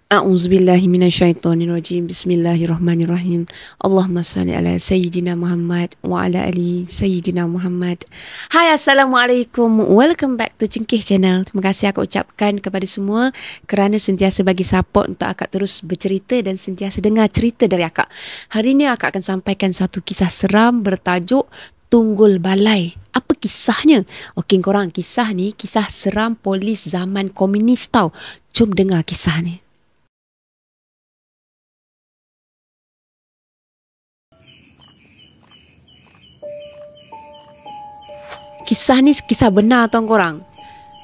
A'udzubillahi minasyaitonirrajim. Bismillahirrahmanirrahim. Allahumma salli ala Sayyidina Muhammad wa ala ali Sayyidina Muhammad. Hai, Assalamualaikum. Welcome back to Cengkeh Channel. Terima kasih aku ucapkan kepada semua kerana sentiasa bagi support untuk akak terus bercerita dan sentiasa dengar cerita dari akak. Hari ini akak akan sampaikan satu kisah seram bertajuk Tunggul Balai. Apa kisahnya? Okey korang, kisah ni kisah seram polis zaman komunis tau. Jom dengar kisah ni. Kisah ni kisah benar tau korang.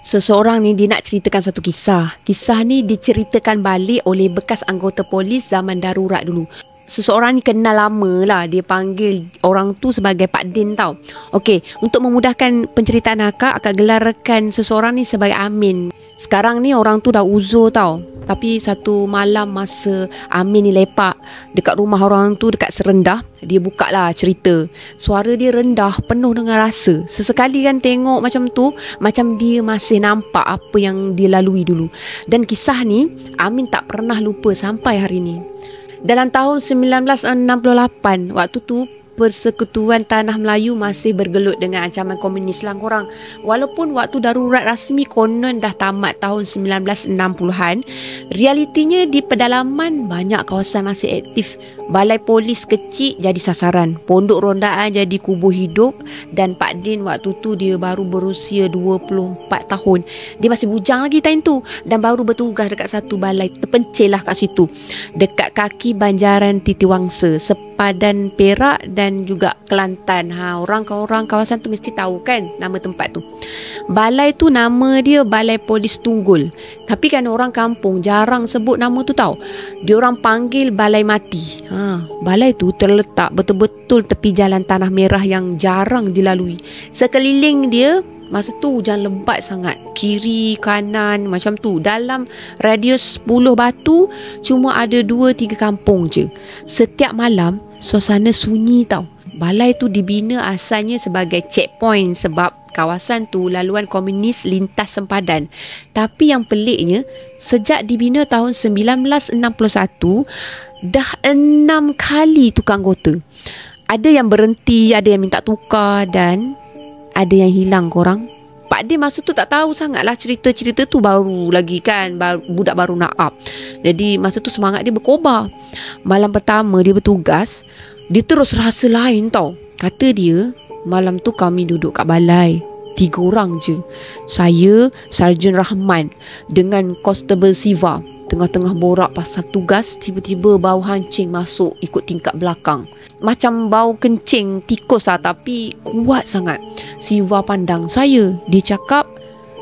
Seseorang ni dia nak ceritakan satu kisah. Kisah ni diceritakan balik oleh bekas anggota polis zaman darurat dulu. Seseorang ni kenal lama lah. Dia panggil orang tu sebagai Pak Din tau. Okey, untuk memudahkan penceritaan akak gelarkan seseorang ni sebagai Amin. Sekarang ni orang tu dah uzur tau. Tapi satu malam masa Amin ni lepak dekat rumah orang tu dekat Serendah, dia buka lah cerita. Suara dia rendah, penuh dengan rasa. Sesekali kan tengok macam tu, macam dia masih nampak apa yang dia lalui dulu. Dan kisah ni Amin tak pernah lupa sampai hari ni. Dalam tahun 1968, waktu tu Persekutuan Tanah Melayu masih bergelut dengan ancaman komunis lah korang. Walaupun waktu darurat rasmi konon dah tamat tahun 1960-an, realitinya di pedalaman banyak kawasan masih aktif. Balai polis kecil jadi sasaran, pondok rondaan jadi kubur hidup. Dan Pak Din waktu tu dia baru berusia 24 tahun. Dia masih bujang lagi time tu dan baru bertugas dekat satu balai terpencil lah kat situ, dekat kaki Banjaran Titiwangsa, sepadan Perak dan juga Kelantan. Orang kawasan tu mesti tahu kan nama tempat tu. Balai tu nama dia Balai Polis Tunggul. Tapi kan orang kampung jarang sebut nama tu tau. Diorang panggil Balai Mati. Balai tu terletak betul-betul tepi jalan tanah merah yang jarang dilalui. Sekeliling dia masa tu hujan lebat sangat. Kiri, kanan macam tu. Dalam radius 10 batu cuma ada 2-3 kampung je. Setiap malam suasana sunyi tau. Balai tu dibina asalnya sebagai checkpoint sebab kawasan tu laluan komunis lintas sempadan. Tapi yang peliknya, sejak dibina tahun 1961, dah 6 kali tukar anggota. Ada yang berhenti, ada yang minta tukar dan ada yang hilang korang. Pak Din masa tu tak tahu sangat lah cerita-cerita tu, baru lagi kan, budak baru nak up. Jadi masa tu semangat dia berkobar. Malam pertama dia bertugas, dia terus rasa lain tau. Kata dia, malam tu kami duduk kat balai 3 orang je. Saya, Sarjan Rahman dengan Constable Siva. Tengah-tengah borak pasal tugas, tiba-tiba bau hancing masuk ikut tingkap belakang. Macam bau kencing tikus lah, tapi kuat sangat. Siva pandang saya. Dia cakap,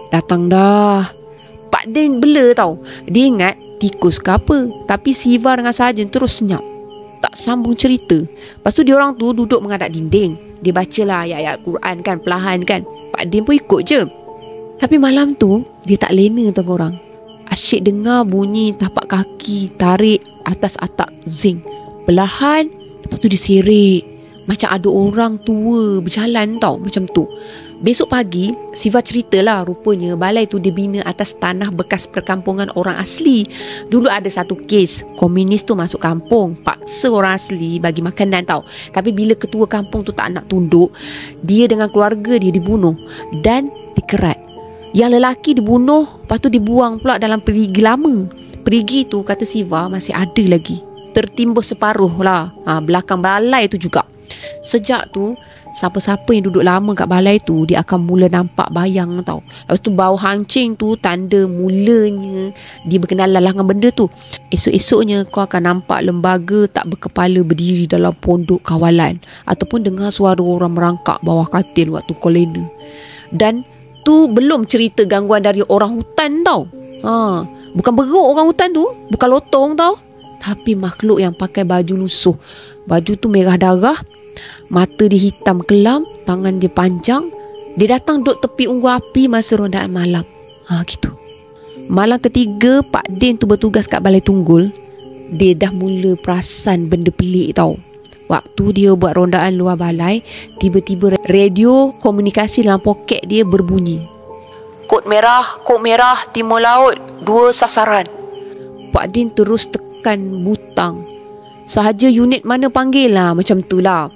datang dah. Pak Din bela tau. Dia ingat tikus ke apa. Tapi Siva dengan Sarjan terus senyap, tak sambung cerita. Lepas tu diorang tu duduk menghadap dinding. Dia bacalah ayat-ayat Quran kan, perlahan kan. Pak Din pun ikut je. Tapi malam tu dia tak lena tau korang. Asyik dengar bunyi tapak kaki tarik atas atap zinc. Perlahan, lepas tu diserik. Macam ada orang tua berjalan tau, macam tu. Besok pagi, Siva ceritalah rupanya balai tu dibina atas tanah bekas perkampungan orang asli. Dulu ada satu kes, komunis tu masuk kampung, paksa orang asli bagi makanan tau. Tapi bila ketua kampung tu tak nak tunduk, dia dengan keluarga dia dibunuh dan dikerat. Yang lelaki dibunuh, lepas tu dibuang pula dalam perigi lama. Perigi tu kata Siva masih ada lagi, tertimbus separuh lah belakang balai tu juga. Sejak tu siapa-siapa yang duduk lama kat balai tu, dia akan mula nampak bayang tau. Lepas tu bau hancing tu tanda mulanya dia berkenalan lah dengan benda tu. Esok-esoknya kau akan nampak lembaga tak berkepala berdiri dalam pondok kawalan, ataupun dengar suara orang merangkak bawah katil waktu kau lena. Dan tu belum cerita gangguan dari orang hutan tau. Bukan beruk orang hutan tu, bukan lotong tau, tapi makhluk yang pakai baju lusuh. Baju tu merah darah, mata dia hitam kelam, tangan dia panjang. Dia datang duduk tepi unggun api masa rondaan malam. Gitu. Malam ketiga Pak Din tu bertugas kat Balai Tunggul, dia dah mula perasan benda pelik tau. Waktu dia buat rondaan luar balai, tiba-tiba radio komunikasi dalam poket dia berbunyi. Kod merah, timur laut, 2 sasaran. Pak Din terus tekan butang. Sahaja unit mana panggil lah, macam tu lah.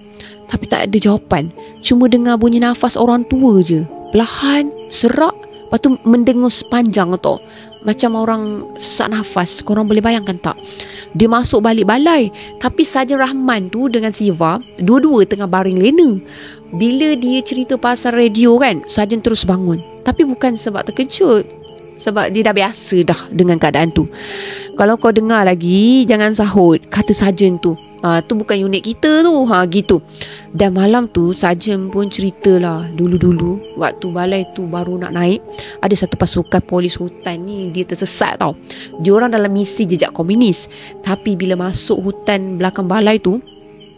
Tapi tak ada jawapan. Cuma dengar bunyi nafas orang tua je. Perlahan, serak. Lepas tu mendengus panjang tau. Macam orang sesak nafas. Korang boleh bayangkan tak? Dia masuk balik balai. Tapi Sarjan Rahman tu dengan Siva, dua-dua tengah baring lena. Bila dia cerita pasal radio kan, Sarjan terus bangun. Tapi bukan sebab terkejut, sebab dia dah biasa dah dengan keadaan tu. Kalau kau dengar lagi, jangan sahut, kata Sarjan tu. Tu bukan unit kita tu. Gitu. Dan malam tu Sarjan pun ceritalah, dulu-dulu waktu balai tu baru nak naik, ada satu pasukan polis hutan ni, dia tersesat tau. Diorang dalam misi jejak komunis. Tapi bila masuk hutan belakang balai tu,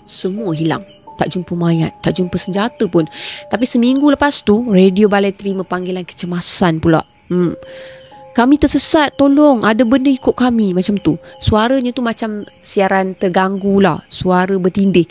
semua hilang. Tak jumpa mayat, tak jumpa senjata pun. Tapi seminggu lepas tu, radio balai terima panggilan kecemasan pula. Kami tersesat, tolong, ada benda ikut kami, macam tu. Suaranya tu macam siaran terganggu lah, suara bertindih.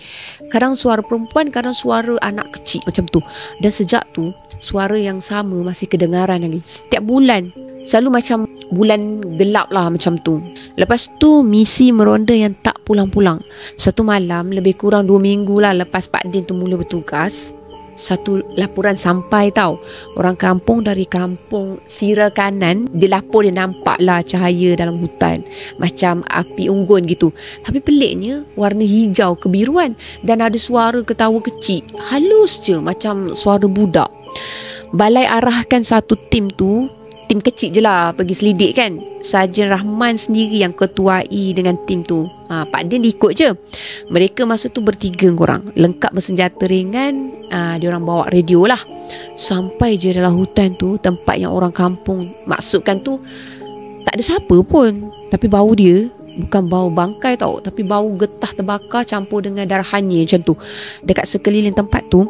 Kadang suara perempuan, kadang suara anak kecil, macam tu. Dan sejak tu, suara yang sama masih kedengaran lagi. Setiap bulan, selalu macam bulan gelap lah, macam tu. Lepas tu, misi meronda yang tak pulang-pulang. Satu malam, lebih kurang 2 minggu lah lepas Pak Din tu mula bertugas, satu laporan sampai tau. Orang kampung dari kampung Sira Kanan, dia lapor dia nampak lah cahaya dalam hutan, macam api unggun gitu. Tapi peliknya warna hijau kebiruan. Dan ada suara ketawa kecil, halus je macam suara budak. Balai arahkan satu tim tu, tim kecil je lah, pergi selidik kan. Sarjan Rahman sendiri yang ketuai dengan tim tu. Pak Din ikut je. Mereka masa tu bertiga korang, lengkap bersenjata ringan. Diorang bawa radio lah. Sampai je dalam hutan tu, tempat yang orang kampung maksudkan tu, tak ada siapa pun. Tapi bau dia bukan bau bangkai tau, tapi bau getah terbakar campur dengan darah hanyir macam tu. Dekat sekeliling tempat tu,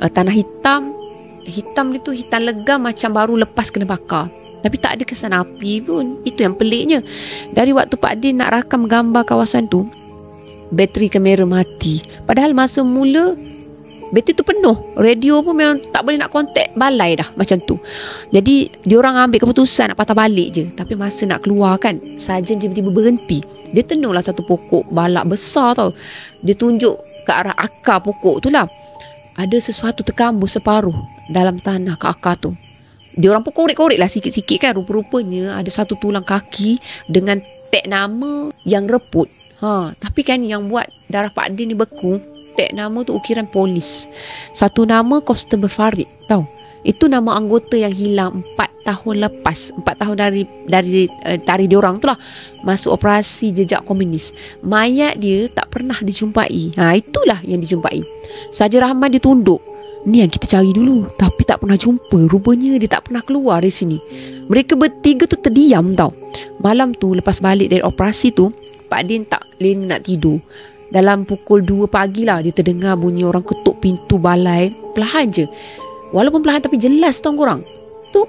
tanah hitam dia tu hitam legam macam baru lepas kena bakar. Tapi tak ada kesan api pun. Itu yang peliknya. Dari waktu Pak Din nak rakam gambar kawasan tu, bateri kamera mati. Padahal masa mula bateri tu penuh. Radio pun memang tak boleh nak kontak balai dah, macam tu. Jadi diorang ambil keputusan nak patah balik je. Tapi masa nak keluar kan, Sarjan tiba-tiba berhenti. Dia tenunglah satu pokok balak besar tau. Dia tunjuk ke arah akar pokok tu lah. Ada sesuatu terkambus separuh dalam tanah ke akar tu. Diorang pun korek-korek lah sikit-sikit kan. Rupa-rupanya ada satu tulang kaki dengan tag nama yang reput. Tapi kan yang buat darah Pak Din ni beku, tag nama tu ukiran polis. Satu nama Constable Farid, tahu? Itu nama anggota yang hilang 4 tahun lepas. 4 tahun dari diorang tu lah, masuk operasi jejak komunis. Mayat dia tak pernah dijumpai. Itulah yang dijumpai. Sarjan Rahman dia tunduk. Ni yang kita cari dulu, tapi tak pernah jumpa. Rupanya dia tak pernah keluar dari sini. Mereka bertiga tu terdiam tau. Malam tu lepas balik dari operasi tu, Pak Din tak lena nak tidur. Dalam pukul 2 pagi lah, dia terdengar bunyi orang ketuk pintu balai. Perlahan je. Walaupun perlahan tapi jelas tau korang. Tuk,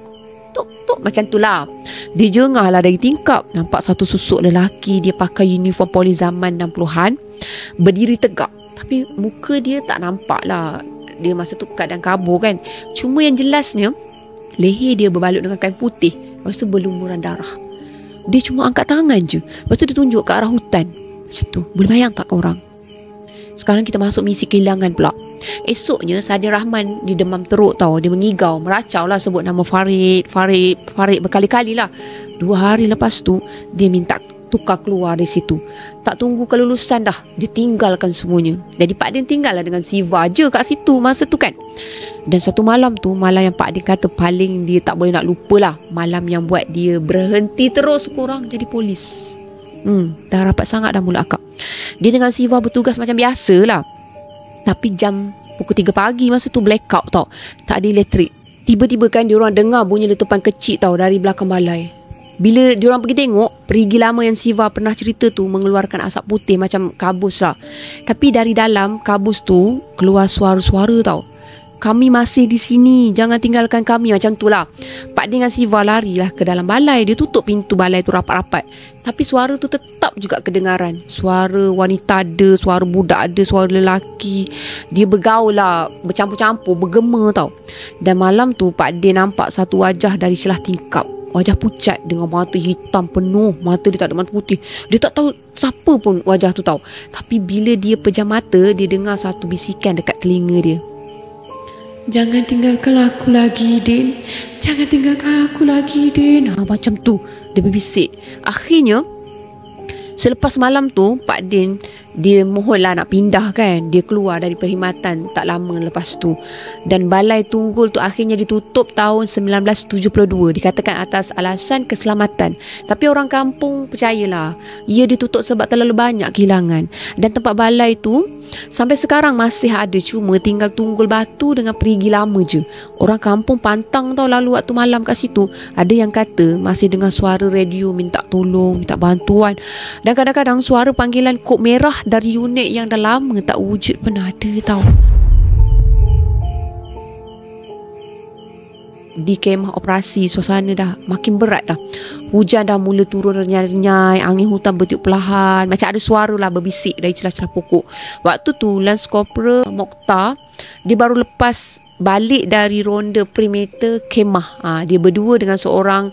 tuk, tuk, macam tu lah. Dia jengah lah dari tingkap. Nampak satu susuk lelaki, dia pakai uniform polis zaman 60-an, berdiri tegak. Tapi muka dia tak nampak lah. Dia masa tu keadaan kabur kan. Cuma yang jelasnya, leher dia berbalut dengan kain putih. Lepas tu berlumuran darah. Dia cuma angkat tangan je. Lepas tu dia tunjuk ke arah hutan. Macam tu. Boleh bayang tak korang? Sekarang kita masuk misi kehilangan pula. Esoknya Sarjan Rahman dia demam teruk tau. Dia mengigau, meracau lah, sebut nama Farid berkali-kali lah. 2 hari lepas tu, dia minta tukar keluar dari situ. Tak tunggu kelulusan dah, dia tinggalkan semuanya. Jadi Pak Din tinggal lah dengan Siva je kat situ masa tu kan. Dan satu malam tu, malam yang Pak Din kata paling dia tak boleh nak lupa lah. Malam yang buat dia berhenti terus kurang jadi polis. Dah rapat sangat dah mula akak. Dia dengan Siva bertugas macam biasa lah. Tapi jam pukul 3 pagi masa tu blackout tau. Tak ada elektrik. Tiba-tiba kan diorang dengar bunyi letupan kecil tau dari belakang balai. Bila diorang pergi tengok, perigi lama yang Siva pernah cerita tu mengeluarkan asap putih macam kabus lah. Tapi dari dalam kabus tu keluar suara-suara tau. Kami masih di sini, jangan tinggalkan kami, macam tu lah. Pak Din dengan Siva lari lah ke dalam balai. Dia tutup pintu balai tu rapat-rapat. Tapi suara tu tetap juga kedengaran. Suara wanita ada, suara budak ada, suara lelaki. Dia bergaul lah, bercampur-campur, bergema tau. Dan malam tu Pak Din nampak satu wajah dari celah tingkap. wajah pucat dengan mata hitam penuh. Mata dia tak ada mata putih. Dia tak tahu siapa pun wajah tu tahu. Tapi bila dia pejam mata, dia dengar satu bisikan dekat telinga dia. Jangan tinggalkan aku lagi, Din. Jangan tinggalkan aku lagi, Din. Macam tu dia berbisik. Akhirnya selepas malam tu, Pak Din dia mohonlah nak pindah kan. Dia keluar dari perkhidmatan tak lama lepas tu. Dan balai Tunggul tu akhirnya ditutup tahun 1972. Dikatakan atas alasan keselamatan. Tapi orang kampung percayalah, ia ditutup sebab terlalu banyak kehilangan. Dan tempat balai tu sampai sekarang masih ada, cuma tinggal tunggul batu dengan perigi lama je. Orang kampung pantang tau lalu waktu malam kat situ. Ada yang kata masih dengar suara radio minta tolong, minta bantuan. Dan kadang-kadang suara panggilan kod merah dari unit yang dah lama tak wujud pun ada tau. Di kemah operasi, suasana dah makin berat dah. Hujan dah mula turun renyai-renyai, angin hutan bertiup perlahan, macam ada suara lah berbisik dari celah-celah pokok. Waktu tu Lance Corporal Mokhtar dia baru lepas balik dari ronda perimeter kemah. Dia berdua dengan seorang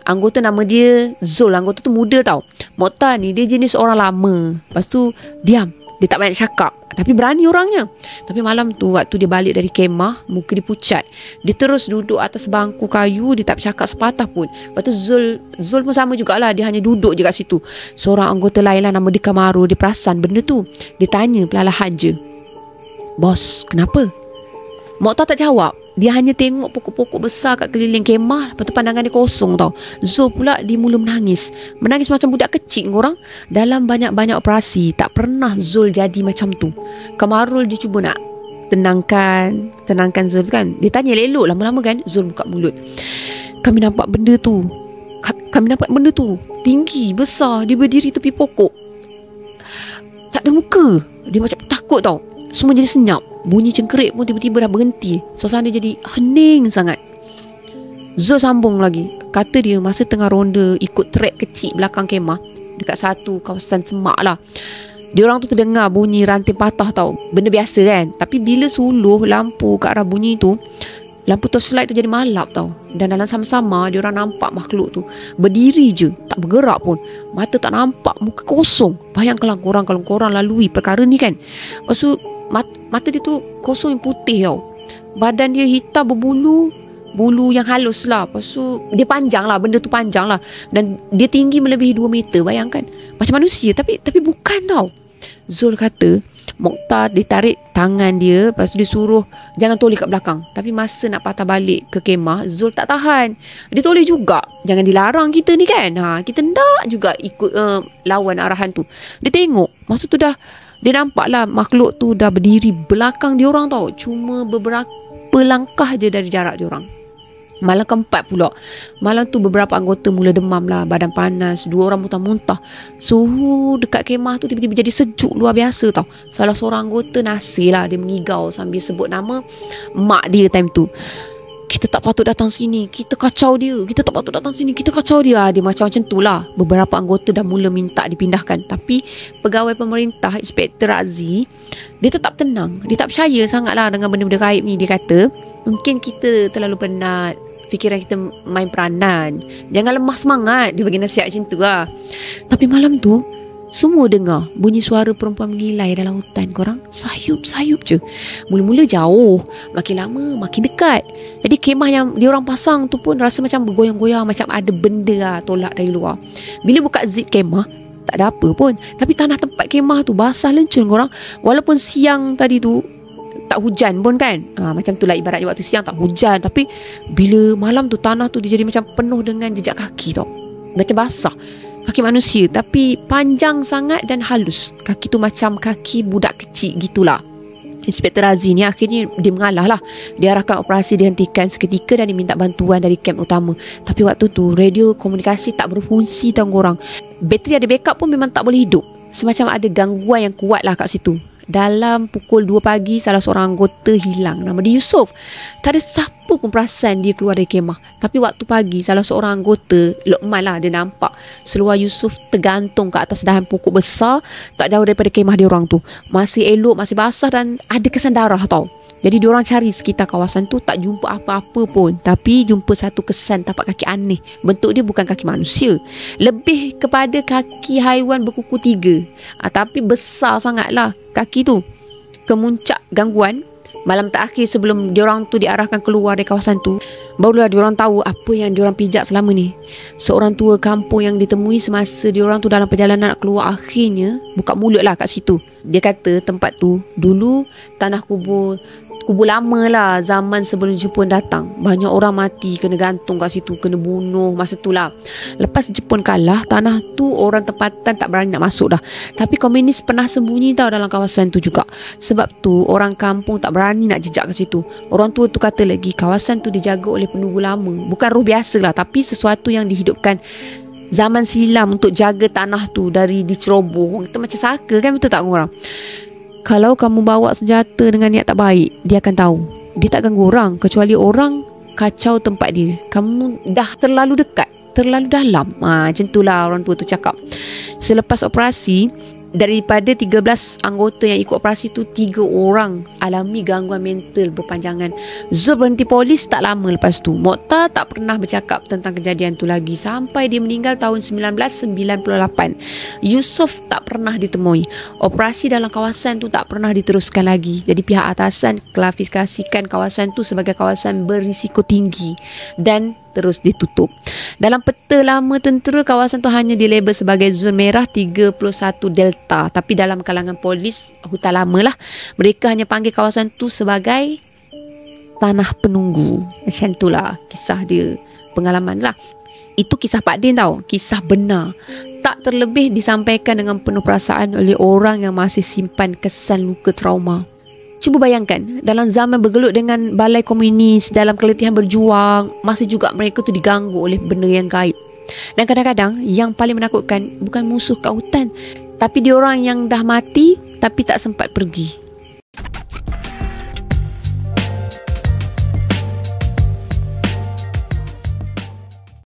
anggota nama dia Zul. Anggota tu muda tau. Mokhtar ni dia jenis orang lama. Lepas tu diam. Dia tak banyak cakap, tapi berani orangnya. Tapi malam tu waktu dia balik dari kemah, muka dia pucat. Dia terus duduk atas bangku kayu. Dia tak bercakap sepatah pun. Lepas tu Zul pun sama jugalah. Dia hanya duduk je kat situ. Seorang anggota lain lah nama dia Kamaru. Dia perasan benda tu. Dia tanya perlahan je, "Bos, kenapa?" Mokhtar tak jawab. Dia hanya tengok pokok-pokok besar kat keliling kemah. Lepas tu pandangan dia kosong tau. Zul pula dia mula menangis. Menangis macam budak kecil korang. Dalam banyak-banyak operasi, tak pernah Zul jadi macam tu. Kamarul dia cuba nak tenangkan Zul kan. Dia tanya elok lama-lama kan. Zul buka mulut. Kami nampak benda tu. Tinggi, besar. Dia berdiri tepi pokok. Tak ada muka. Dia macam takut tau. Semua jadi senyap. Bunyi cengkerik pun tiba-tiba dah berhenti. Suasana jadi hening sangat. Zul sambung lagi. Kata dia masa tengah ronda ikut trek kecil belakang kemah, dekat satu kawasan semak lah, dia orang tu terdengar bunyi ranting patah tau. Benda biasa kan. Tapi bila suluh lampu ke arah bunyi tu, lampu torchlight tu jadi malap tau. Dan dalam sama-sama dia orang nampak makhluk tu berdiri je, tak bergerak pun. Mata tak nampak, muka kosong. Bayangkanlah korang kalau korang lalui perkara ni kan. Lepas tu mata dia tu kosong yang putih tau. Badan dia hitam berbulu, bulu yang halus lah. Lepas tu dia panjang lah, benda tu panjang lah. Dan dia tinggi melebihi 2 meter. Bayangkan, macam manusia tapi bukan tau. Zul kata Mokhtar ditarik tangan dia. Lepas tu dia suruh jangan toleh kat belakang. Tapi masa nak patah balik ke kemah, Zul tak tahan. Dia toleh juga. Jangan dilarang kita ni kan. Kita nak juga ikut lawan arahan tu. Dia tengok, masa tu dah dia nampak lah makhluk tu dah berdiri belakang dia orang tau. Cuma beberapa langkah je dari jarak dia orang. Malam keempat pula. Malam tu beberapa anggota mula demam lah, badan panas, 2 orang muntah-muntah. Suhu dekat kemah tu tiba-tiba jadi sejuk luar biasa tau. Salah seorang anggota Nasir lah, dia mengigau sambil sebut nama mak dia time tu. Kita tak patut datang sini, kita kacau dia. Kita tak patut datang sini, kita kacau dia. Dia macam tu lah. Beberapa anggota dah mula minta dipindahkan. Tapi pegawai pemerintah, Inspektor Razi, dia tetap tenang. Dia tak percaya sangat lah dengan benda-benda gaib ni. Dia kata, mungkin kita terlalu penat, fikiran kita main peranan. Jangan lemah semangat. Dia bagi nasihat macam tu lah. Tapi malam tu semua dengar bunyi suara perempuan mengilai dalam hutan. Korang sayup-sayup je. Mula-mula jauh, makin lama makin dekat. Jadi kemah yang dia orang pasang tu pun rasa macam bergoyang-goyang, macam ada benda lah tolak dari luar. Bila buka zip kemah, tak ada apa pun. Tapi tanah tempat kemah tu basah lencun korang. Walaupun siang tadi tu tak hujan pun kan. Macam tu lah ibaratnya waktu siang tak hujan. Tapi bila malam tu tanah tu dia jadi macam penuh dengan jejak kaki tau. Macam basah. Kaki manusia tapi panjang sangat dan halus. Kaki tu macam kaki budak kecil gitulah. Inspektor Razi ni akhirnya dia mengalah lah. Dia arahkan operasi dihentikan seketika dan diminta bantuan dari kamp utama. Tapi waktu tu radio komunikasi tak berfungsi tau korang. Bateri ada backup pun memang tak boleh hidup. Semacam ada gangguan yang kuat lah kat situ. Dalam pukul 2 pagi salah seorang anggota hilang. Nama dia Yusof. Tak ada siapa pun perasan dia keluar dari kemah. Tapi waktu pagi salah seorang anggota, Lokman lah, dia nampak seluar Yusof tergantung ke atas dahan pokok besar tak jauh daripada kemah dia orang tu. Masih elok, masih basah dan ada kesan darah tau. Jadi diorang cari sekitar kawasan tu, tak jumpa apa-apa pun. Tapi jumpa satu kesan tapak kaki aneh. Bentuk dia bukan kaki manusia, lebih kepada kaki haiwan berkuku 3. Tapi besar sangatlah kaki tu. Kemuncak gangguan, malam terakhir sebelum diorang tu diarahkan keluar dari kawasan tu, barulah diorang tahu apa yang diorang pijak selama ni. Seorang tua kampung yang ditemui semasa diorang tu dalam perjalanan nak keluar, akhirnya buka mulut lah kat situ. Dia kata tempat tu dulu tanah kubur lama lah, zaman sebelum Jepun datang. Banyak orang mati, kena gantung kat situ, kena bunuh masa tu lah. Lepas Jepun kalah, tanah tu orang tempatan tak berani nak masuk dah. Tapi komunis pernah sembunyi tau dalam kawasan tu juga. Sebab tu orang kampung tak berani nak jejak kat situ. Orang tua tu kata lagi, kawasan tu dijaga oleh penunggu lama. Bukan roh biasa lah, tapi sesuatu yang dihidupkan zaman silam untuk jaga tanah tu dari diceroboh. Kita macam saka kan, betul tak korang? Kalau kamu bawa senjata dengan niat tak baik, dia akan tahu. Dia tak ganggu orang, kecuali orang kacau tempat dia. Kamu dah terlalu dekat, terlalu dalam. Macam itulah orang tua tu cakap. Selepas operasi, daripada 13 anggota yang ikut operasi tu, 3 orang alami gangguan mental berpanjangan. Zul berhenti polis tak lama lepas tu. Mokhtar tak pernah bercakap tentang kejadian tu lagi sampai dia meninggal tahun 1998. Yusof tak pernah ditemui. Operasi dalam kawasan tu tak pernah diteruskan lagi. Jadi pihak atasan klasifikasikan kawasan tu sebagai kawasan berisiko tinggi dan terus ditutup. Dalam peta lama tentera, kawasan tu hanya dilabel sebagai zon merah 31 Delta. Tapi dalam kalangan polis hutan lama lah, mereka hanya panggil kawasan tu sebagai tanah penunggu. Macam tu lah kisah dia, pengalaman lah. Itu kisah Pak Din tau, kisah benar. Tak terlebih disampaikan dengan penuh perasaan oleh orang yang masih simpan kesan luka trauma. Cuba bayangkan, dalam zaman bergelut dengan balai komunis, dalam keletihan berjuang, masih juga mereka tu diganggu oleh benda yang gaib. Dan kadang-kadang yang paling menakutkan bukan musuh kat hutan, tapi diorang yang dah mati tapi tak sempat pergi.